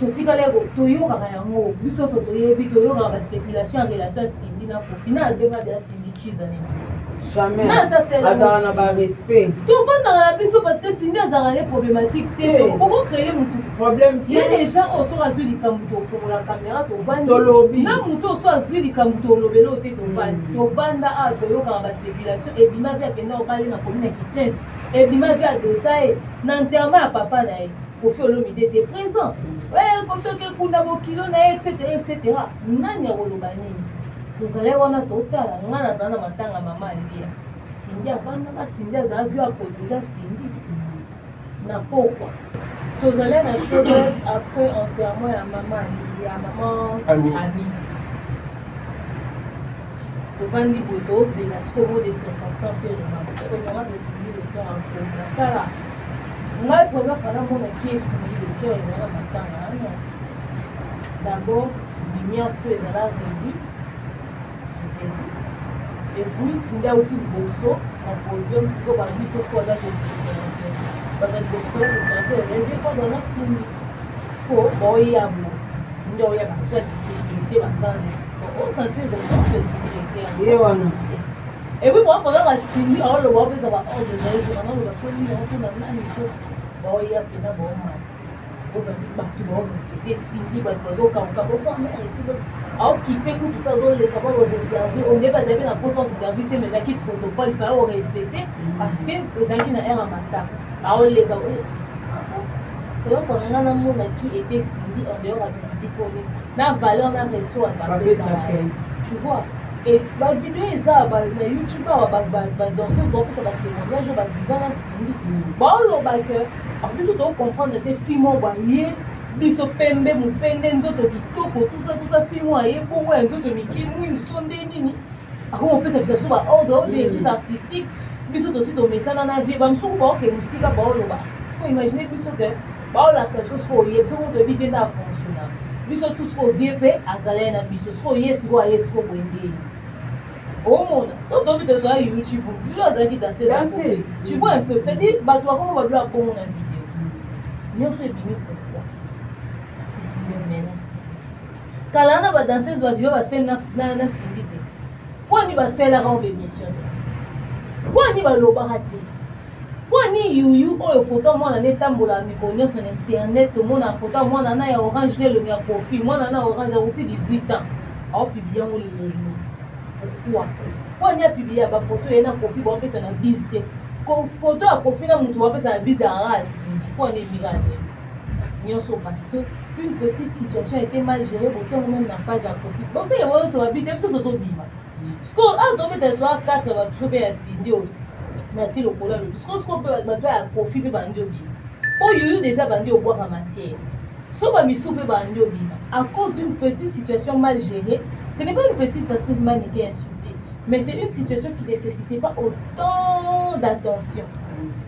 Totikale go toyoka yango biso so toyebi toyoka ba spéculation en relation à Cindy na pour final bema de Cindy chiza ne biso. Jamais. Non, ça c'est Azara na ba respect. Tu vas dans la biso parce que Cindy azara les problématiques té. Pourquoi créer mon Problème. Il y a des gens qui sont assurés du cambuto pour la caméra to vendre. To lobby. Na muto so assuré du cambuto lobelo té to vendre. To vendre a to yo ka ba spéculation et bima via que non parler na commune qui sense. Et bima via détail na enterrement à papa na e. Pour faire l'homme était présent. Ouais, pour faire que kunda bo kilo na etc. Nani ya kolobani. Tozale wana totala ngana sana matanga mama alia. Cindy avanda ka Cindy za vu a protéger Cindy. Na pourquoi? Tozale na chose après enterrement ya maman Ami. Tovandi boto c'est la scomo des circonstances et le moment de Cindy le cœur en coma. Moi première fois là mon qui est Cindy le cœur et na matanga. D'abord, lumière peu dans la revue. Et puis, s'il y a aussi le bosso, un podium, si on va dire que ce qu'on a fait, c'est le gospel, c'est rêvé pendant la Cindy. Ce qu'on y a beau, s'il y a déjà de sécurité, on sentait de la sécurité. Et puis, moi, pendant la Cindy, on le voit, mais ça va hors de la journée, on va sortir, on va dans la mission. On y a plein de bon mal. On sentit partout, on était Cindy, on s'en met, et puis ça. Occupé tout le temps, les capables de se servir. On n'est pas arrivé dans la conscience de servir, mais là, qui protocole, il faut respecter parce que les gens qui n'ont rien à matin. Alors, les gars, donc, on a un monde qui était Cindy en dehors de la psychologie. La valeur, la réseau, tu vois. Et la vidéo, ils ont YouTube, danseuse, bon, ça va témoignage, on va vivre dans Cindy. Bon, en plus, on doit comprendre que les filles m'ont envoyé. Biso pembe mupende nzoto kitoko tout ça film aye bongo ya nzoto miki mwindu so nde nini ako mpesa biso ba ordre des artistiques biso to sito mesana na vie ba msuku ba ke musika ba oloba so imaginer biso que ba la biso so ye biso to bi venda fonctionner biso tout ce qu'on vient pe azala na biso so yes go bwende au monde donc bi de so YouTube yo azaki danser tu vois un peu c'est-à-dire ba to comment ba bla bongo na vidéo nyo so ebimi kalana ba danseuse ba vio ba scène na Cindy te kwa ni ba sela ka émission kwa ni ba loba raté kwa ni yuyu oyo photo mwana ne tambola mi konyo sur internet mona photo mwana na ya orange ne le mia profil mwana na orange a aussi 18 ans au publier on le kwa ni a publier ba photo ena profil ba pesa na visite ko photo a profil na mutu ba pesa na visite a race kwa ni mirade nyonso parce que une petite situation a été mal gérée pour tiens même la page à profit. Bon, c'est vraiment ça va vite, ça s'auto bima. Ce qu'on a tombé des soirs 4 va trouver à Cindy n'a-t-il au problème. Ce qu'on peut à profit de bandio bima. Oh, il y a déjà bandio au bois en matière. So ba misu pe bandio bima. À cause d'une petite situation mal gérée, ce n'est pas une petite parce que le man était insulté, mais c'est une situation qui ne nécessitait pas autant d'attention.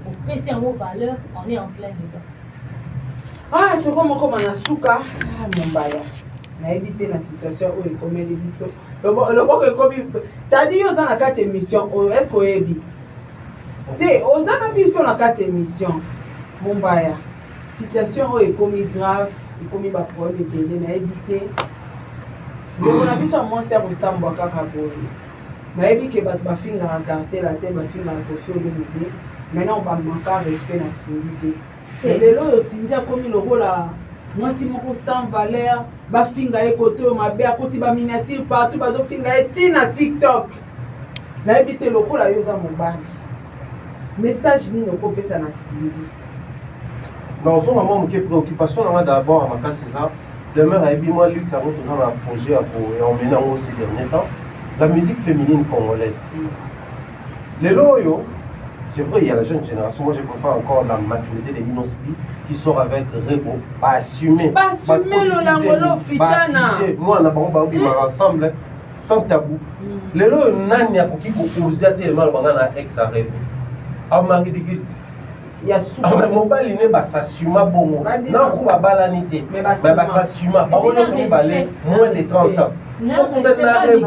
Pour passer en mot valeur, on est en plein dedans. Ah, tu vois, comme on a souka, mon baya. Na évité la situation où il commet des missions. Le bon que comme t'as dit aux gens à 4 émissions, est-ce qu'on est dit? T'es aux gens à mission à 4 émissions. Mon baya. Situation où il commet grave, il commet pas problème de télé, na évité. Donc on a vu ça moi c'est pour ça moi kaka boy. Na évité que bat ba finga en quartier la tête ba finga en profil de l'idée. Maintenant on va manquer respect na Cindy. Et les lois aussi Cindy a commis le rôle là. Moi si mon sans valeur ba finga e côté ma bé à côté ba miniature partout ba zo finga e na TikTok. Na évité le rôle là yo za mon bani. Message ni no ko pesa na Cindy. Non, son maman qui préoccupation d'abord à ma cas c'est ça. Demain à moi Luc a un projet à emmener en haut ces derniers temps. La musique féminine congolaise. Les loyaux, c'est vrai, il y a la jeune génération. Moi, je préfère encore la maturité des Inospi qui sort avec Rego, pas assumer. Pas assumer le langolo fitana. Moi, on a pas ensemble, sans tabou. Les loyaux, nani a qui oser tellement le ex à Rego. Ah, ma ridicule. ya mais mobali ne basasuma bongo na ko babalani te mais basasuma bango nyonso mibale moins de 30 ans soko nde na rebo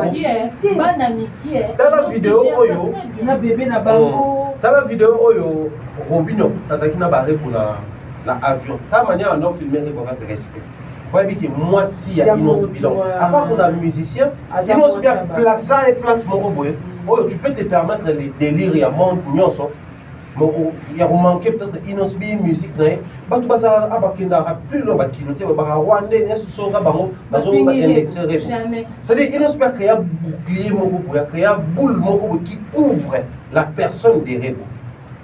dans la vidéo oyo na bébé na bango dans la vidéo oyo Robinho azaki na barebo na avion ta manière on a filmé rebo avec respect voyez que moi si ya Inos Bilan à part pour un musicien Inos Bilan place ça et place moko boye oyo tu peux te permettre les délires ya monde nyonso il y a manqué peut-être Inosbi musique nae batu baza abakenda plus lo bakilote ba Rwandais ne soka bango bazo ba indexer rebo c'est-à-dire Inosbi a créé bouclier moko boya créé boule moko qui couvre la personne des rebo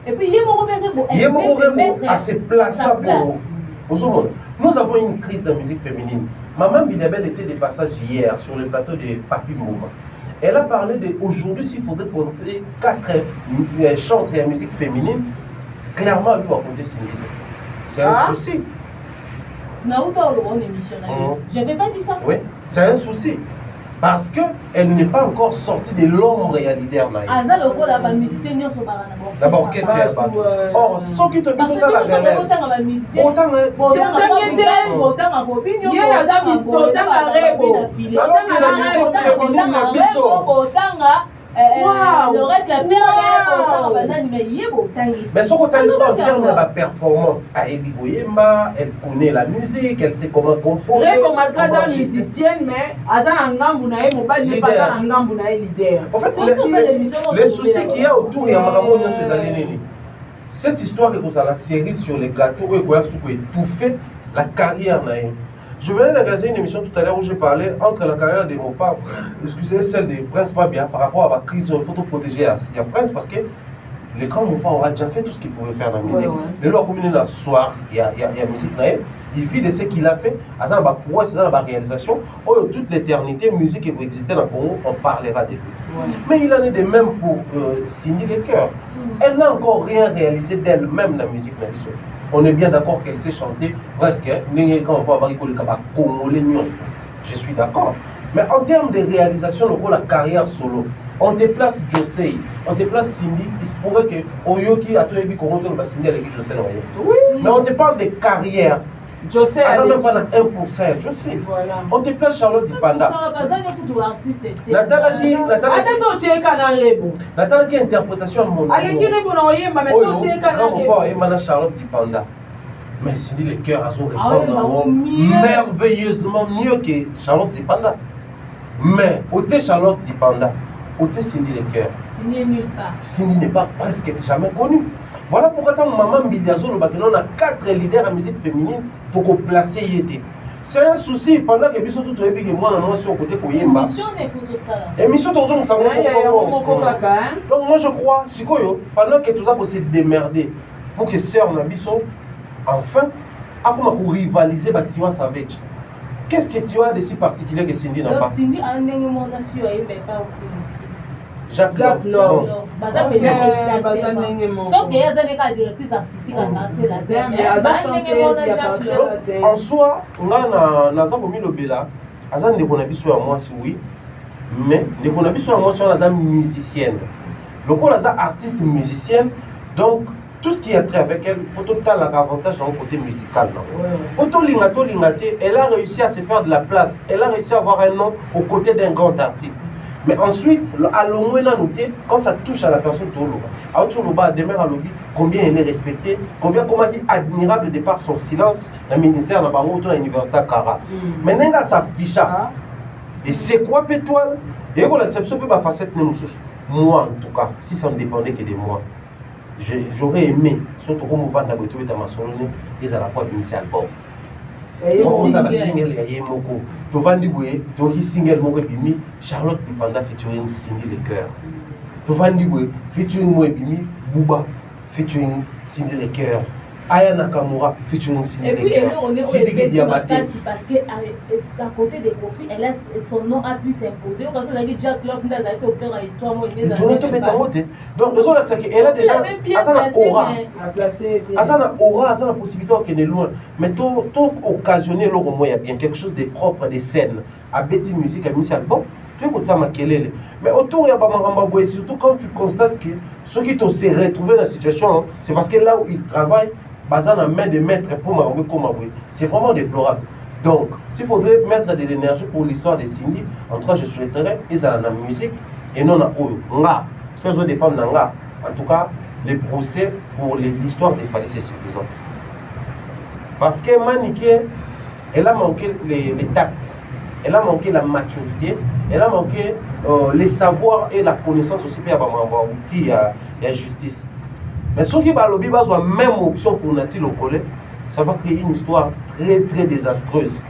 et puis Yemoko rebo à se placer pour nous avons une crise de musique féminine. Maman Bidabel était de passage hier sur le plateau de Papi Mouma. Elle a parlé d'aujourd'hui, s'il faudrait compter 4 chanteurs de musique féminine, clairement, elle doit compter Cindy. C'est un souci. Je n'avais pas dit ça. Oui, c'est un souci. Parce qu'elle n'est pas encore sortie de l'ombre et à leader. D'abord, qu'est-ce qu'elle va faire? Or, ceux qui te disent ça, la galère. Mais son côté en termes de performance, elle connaît la musique, elle sait comment composer. Elle est musicienne, mais elle n'est pas leader. En fait, les soucis qu'il y a autour, il y a cette histoire est la série sur les gâteaux où il étouffer la carrière. Je venais de regarder une émission tout à l'heure où j'ai parlé entre la carrière de mon père, excusez, celle de Prince Fabien par rapport à la crise, il faut protéger la Prince parce que le grand mon père aura déjà fait tout ce qu'il pouvait faire dans la musique. Le loi combiné dans le soir, il y a musique, il vit de ce qu'il a fait, à ça, pour c'est ça la réalisation, toute l'éternité, musique qui existait dans le Congo, on parlera de lui. Mais il en est de même pour Cindy Lecoeur. Elle n'a encore rien réalisé d'elle-même dans la musique. On est bien d'accord qu'elle sait chanter presque, quand on voit Congolais, je suis d'accord. Mais en termes de réalisation, la carrière solo, on déplace José, on déplace Cindy, il se pourrait que Oyoki a tout émis qu'on retourne à Cindy avec José. Mais on te parle de carrière. José, elle n'a pas 1%, je sais. Voilà. On te place Charlotte Dipanda. Nathalie qui interprétation mon nom. Charlotte Dipanda. Mais Cindy Lecoeur a répondre merveilleusement mieux que Charlotte Dipanda. Mais au Charlotte Dipanda, au Cindy Lecoeur. Cindy n'est pas presque jamais connue. Voilà pourquoi tant maman Bidiazo, on a 4 leaders en musique féminine pour placer Yété. C'est un souci pendant que Bissot tout est que moi, je suis au côté pour Yéma. Émission de ça. Donc moi je crois, pendant que tout ça pour se démerder, pour que Sœur Nabiso, enfin, après pour rivaliser Batiwa Savage. Qu'est-ce que tu as de si particulier que Cindy n'a pas? Cindy a un mon affaire, elle n'est pas au Jacques Lors. Sauf qu'il y a des directrices artistiques à danser la en soi, on a mis le Bela, on a moi oui, mais on a musicienne. Donc on a artiste musicienne, donc tout ce qui est trait avec elle, il faut tout l'avantage dans le côté musical. Elle a réussi à se faire de la place, elle a réussi à avoir un nom aux côtés d'un grand artiste. Mais ensuite, à l'ombre, quand ça touche à la personne, combien elle est respectée, combien elle est admirable de par son silence dans le ministère de l'Université Kara. Maintenant, ça s'affiche. Et c'est quoi pétoile? Et l'exception peut pas facette moi, en tout cas, si ça ne dépendait que de moi, j'aurais aimé, surtout comme on va dans ma solonne, ils allaient pas d'un album. On a single ya Yemoko. Tu vas dire tu single moko bimi Charlotte Dipanda featuring Cindy Lecoeur. Tu vas dire featuring moi bimi Bouba featuring Cindy Lecoeur. Aya Nakamura featuring Cindy Lecoeur. Et puis on est parce que à côté des profils, son nom a pu s'imposer. Parce que dit Jack Love n'a été au cœur de l'histoire moi il donc raison là c'est qu'elle a déjà Asana aura. Asana aura, Asana possibilité qu'elle est loin. Mais tout occasionné il y a bien quelque chose de propre, des scènes. À Betty Musique, à Miss Album, tu écoutes ça makelele. Mais autour il y a Bamarambaboé, surtout quand tu constates que ceux qui t'ont se retrouvé dans la situation, hein, c'est parce que là où ils travaillent, basant la main de maître pour Marambé comme Maboué, c'est vraiment déplorable. Donc, s'il faudrait mettre de l'énergie pour l'histoire des Cindy, en tout cas, je souhaiterais qu'ils aient la musique et non à Oyo. Nga, ce que je dépend d'Anga. En tout cas, les procès pour l'histoire des Fali, c'est suffisant. Parce que Maniké, elle a manqué les tacts, elle a manqué la maturité, elle a manqué les savoirs et la connaissance aussi pour outil et la justice. Mais ceux qui parlent bien, la même option pour Nati Lokole, ça va créer une histoire très très désastreuse.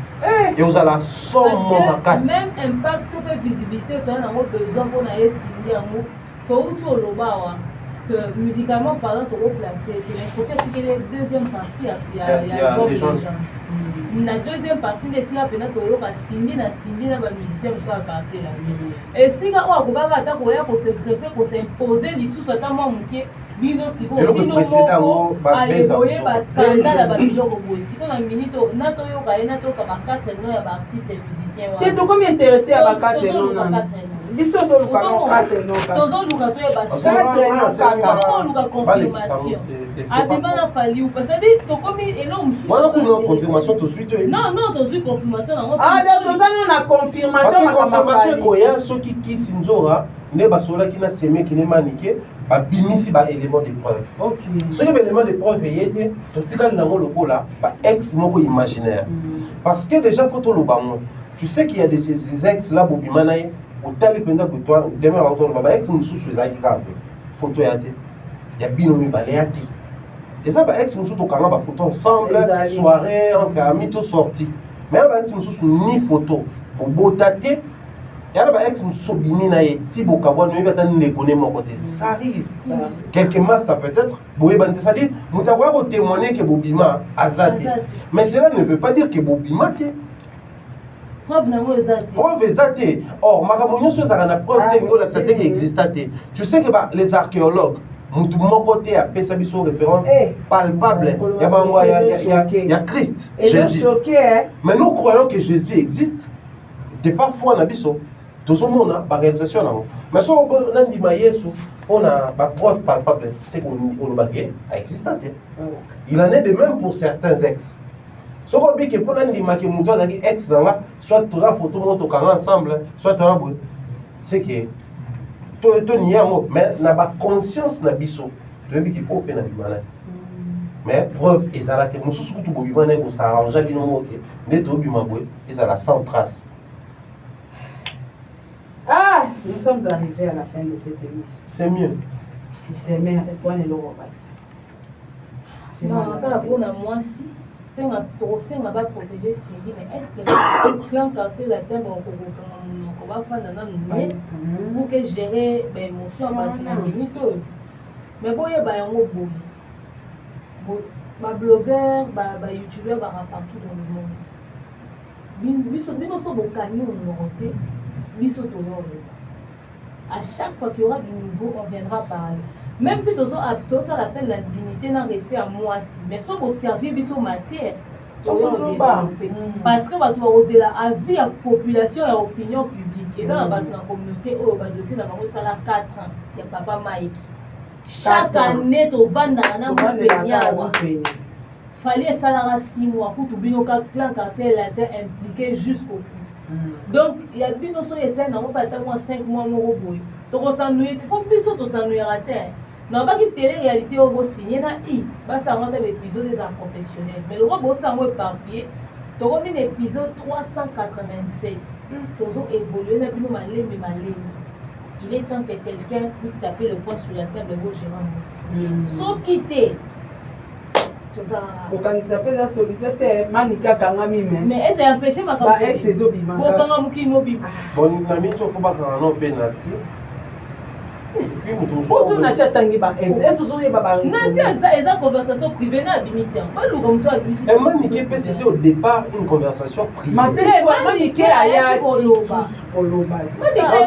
Et vous allez somme mon casse. Même impact, toute visibilité, tu as besoin pour aller signer un mot. Tu as tout le bas, que musicalement parlant, tu as placé. Il faut faire la deuxième partie, il y a des gens. La deuxième partie, c'est la peine de signer la musicien sur la partie. Et si on a se greffer, qu'on s'imposer, les sous soit à moi, bino siko bino moko aleboye bascandale babiloko boye siko na minute natoyoka ye natoyoka bakatre no ya baartiste musicien wana te tokomi intéressé ya bakatre no nani biso toluka no katre no tozoluka toyeba confirmation abima na fali ou c'est-à-dire tokomi elo mosusu wana kuna confirmation to suite non tozwi confirmation nango tozali na confirmation confirmation ekoya soki kisi nzora nde basolaki na seme kine manike babimisi ba élément de preuve. Soki ba élément de preuve eyete totikali nango lokola ba ex moko imaginaire. Parce que déjà faut to lobango. Tu sais qu'il y a de ces ex là bobimana ye otali penda pour toi demain ba to ba ex mususu ezaki grave. Photo ya te. Ya bino mi balé ya te. Et ça ba ex mususu to kanga ba photo ensemble, soirée entre amis tout sorti. Mais ba ex mususu ni photo. Pour botate il y a des ex qui ça arrive. Quelques masters peut-être, c'est-à-dire, nous avons témoigné que Bobima a zaté. Mais cela ne veut pas dire que Bobima est. Preuve zaté. Or, Maramonio, c'est la preuve qui existe. Tu sais que les archéologues, mon côté a fait sa référence palpable. Il y a Christ, Jésus. Mais nous croyons que Jésus existe. De parfois, on a dit tout ce monde a une réalisation. Mais si on a dit on a une preuve palpable, c'est qu'on a existé. Il en est de même pour certains ex. Si on dit que pour un ex, soit tu as photo ensemble, soit tu as c'est que tu n'y as mais tu as conscience de biso. Tu as dit qu'il faut faire mais preuve, ils ont la tête. Nous sommes tous les gens qui s'arrangent, ils ont la sans trace. Ah, nous sommes arrivés à la fin de cette émission. C'est mieux. Demain, est-ce qu'on est là ou pas? Non, pas pour moi si. C'est ma trossée, ma va protéger Cindy, mais est-ce que clan quartier la terre on va faire dans notre pour que gérer les émotions à la minute. Mais bon, il y a un mot beau. Ma blogueur, ma youtubeur, partout dans le monde. Nous sommes au camion, à chaque fois qu'il y aura du nouveau, on viendra parler. Même si tu as ça l'appelle la dignité, dans le respect à moi aussi. Mais si on servir en matière, parce que tu vas oser la avis à la population et à l'opinion publique. Et ça, dans la communauté, au dossier, dans la 4 ans, il y a papa Mike. Chaque année, tu vas dans il fallait ça 6 mois pour tout le plan quartier impliqué jusqu'au bout. Donc, il y a bien d'autres essais, on va pas 5 mois de boy. Donc, on s'ennuie, pour plus on s'ennuie à terre. Non, pas que télé-réalité, on va signer, ça rentre avec l'épisode des arts professionnels. Mais le robot, ça va éparpillé. Tu as mis l'épisode 387. Tu as évolué, il est temps que quelqu'un puisse taper le poing sur la table de vos gérants. Sauf quitter. okanisa mpe eza solution te manika kanga mime mais eza empêché baex ezobima bokanga mokili mobima na miniti ofo bakanga no mpe na ti oso nati atangi baex ese ozoyeba nati eza conversation privée na abimisi yango baluka moto abimisi manike mpe c'était au départ une conversation privée manike ayaki oloba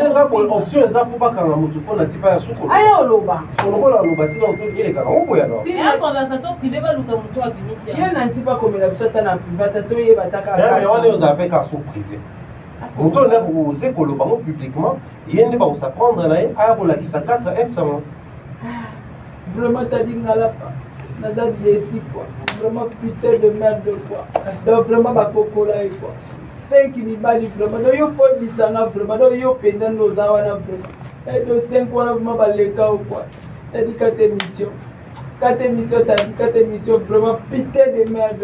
eza option eza mpo bakanga moto fo na ti pa ya sukolo aya oloba solokola aloba ti donc elekaka oboyaka ya conversation privée baluka moto abimisi yango yo na nti bakomela biso ata na privé ata toyeba taka wana ozala mpe ka so privé moto on a osé koloba ngo publiquement yende ba s'apprendre na a ko la ki sa 4 examens. Vraiment t'as dit ngalapa. Naza déci quoi. Vraiment putain de merde quoi. Donc vraiment ba kokola quoi. 5 mibali vraiment. Donc yo faut disanga vraiment. Donc yo pendant nos awana vraiment. Et de 5 wana vraiment ba leka quoi. T'as dit 4 émissions. 4 émissions, t'as dit 4 émissions vraiment putain de merde.